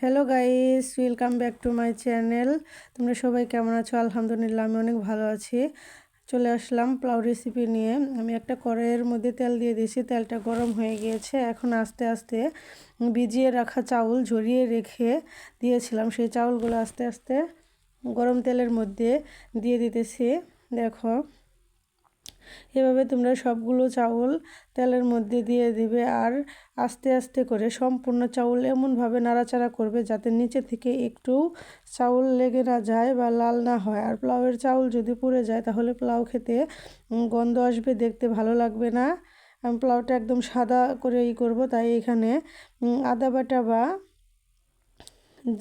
Hello guys, welcome back to my channel. তোমরা সবাই কেমন আছো? আলহামদুলিল্লাহ, আমি অনেক ভালো আছি। চলে আসলাম পোলাও রেসিপি নিয়ে। আমি একটা কড়াইয়ের মধ্যে তেল দিয়ে দিয়েছি, তেলটা গরম হয়ে গিয়েছে। এখন আস্তে আস্তে ভিজিয়ে রাখা চাউল ঝরিয়ে রেখে দিয়েছিলাম, সেই চাউলগুলো আস্তে আস্তে গরম তেলের মধ্যে দিয়ে দিতেছি। দেখো, এভাবে তোমরা সবগুলো চাউল তেলের মধ্যে দিয়ে দিবে আর আস্তে আস্তে করে সম্পূর্ণ চাউল এমনভাবে নাড়াচাড়া করবে যাতে নিচে থেকে একটু চাউল লেগে না যায় বা লাল না হয়। আর পোলাওয়ের চাউল যদি পুড়ে যায় তাহলে পোলাও খেতে গন্ধ আসবে, দেখতে ভালো লাগবে না। আমি পোলাওটা একদম সাদা করে করব, তাই এখানে আদা বাটা বা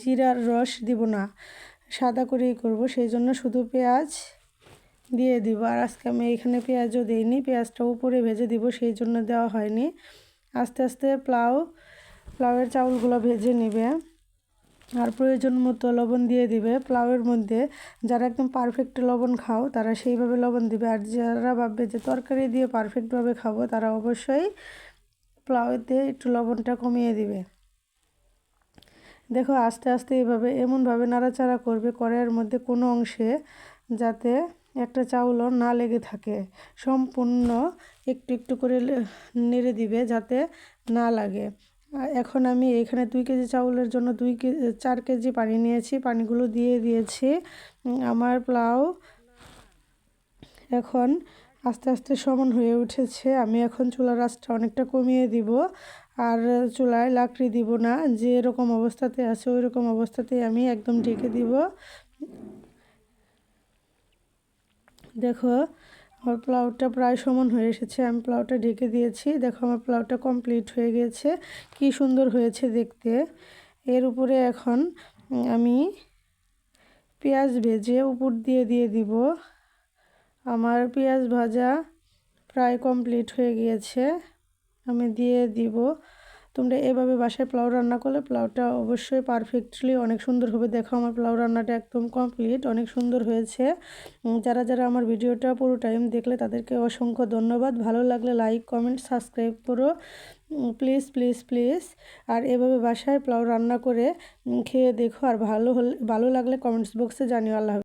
জিরার রস দিব না, সাদা করেই করব, সেই জন্য শুধু পেঁয়াজ দিয়ে দিব। আর আজকে আমি এখানে পেঁয়াজও দিইনি, পেঁয়াজটা উপরে ভেজে দিব, সেই জন্য দেওয়া হয়নি। আস্তে আস্তে পোলাওয়ের চাউলগুলো ভেজে নেবে আর প্রয়োজন মতো লবণ দিয়ে দিবে। পোলাওয়ের মধ্যে যারা একদম পারফেক্ট লবণ খাও তারা সেইভাবে লবণ দিবে, আর যারা ভাববে যে তরকারি দিয়ে পারফেক্টভাবে খাবো তারা অবশ্যই পোলাওতে একটু লবণটা কমিয়ে দিবে। দেখো, আস্তে আস্তে এইভাবে এমনভাবে নাড়াচাড়া করবে কড়াইয়ের মধ্যে কোনো অংশে যাতে একটা চাউলও না লেগে থাকে। সম্পূর্ণ একটু একটু করে নেড়ে দিবে যাতে না লাগে। এখন আমি এখানে 2 কেজি চাউলের জন্য 4 কেজি পানি নিয়েছি, পানিগুলো দিয়ে দিয়েছি। আমার পোলাও এখন আস্তে আস্তে সমান হয়ে উঠেছে। আমি এখন চুলার আঁচটা অনেকটা কমিয়ে দিব, আর চুলায় লাকড়ি দিব না, যে এরকম অবস্থাতে আছে ওই রকম অবস্থাতেই আমি একদম ঢেকে দিব। দেখো, আমার পোলাওটা প্রায় সমান হয়ে এসেছে, আমি পোলাওটা ঢেকে দিয়েছি। দেখো, আমার পোলাওটা কমপ্লিট হয়ে গিয়েছে, কি সুন্দর হয়েছে দেখতে। এর উপরে এখন আমি পেঁয়াজ ভেজে উপর দিয়ে দিব। আমার পেঁয়াজ ভাজা প্রায় কমপ্লিট হয়ে গিয়েছে, আমি দিয়ে দিব। তোমরা এভাবে বাসায় পোলাও রান্না করলে পোলাওটা অবশ্যই পারফেক্টলি অনেক সুন্দর হবে। দেখো, আমার পোলাও রান্নাটা একদম কমপ্লিট, অনেক সুন্দর হয়েছে। যারা যারা আমার ভিডিওটা পুরো টাইম দেখলে তাদেরকে অসংখ্য ধন্যবাদ। ভালো লাগলে লাইক, কমেন্ট, সাবস্ক্রাইব করো প্লিজ প্লিজ প্লিজ। আর এভাবে বাসায় পোলাও রান্না করে খেয়ে দেখো, আর ভালো লাগলে কমেন্টস বক্সে জানিও। আল্লাহ হাফেজ।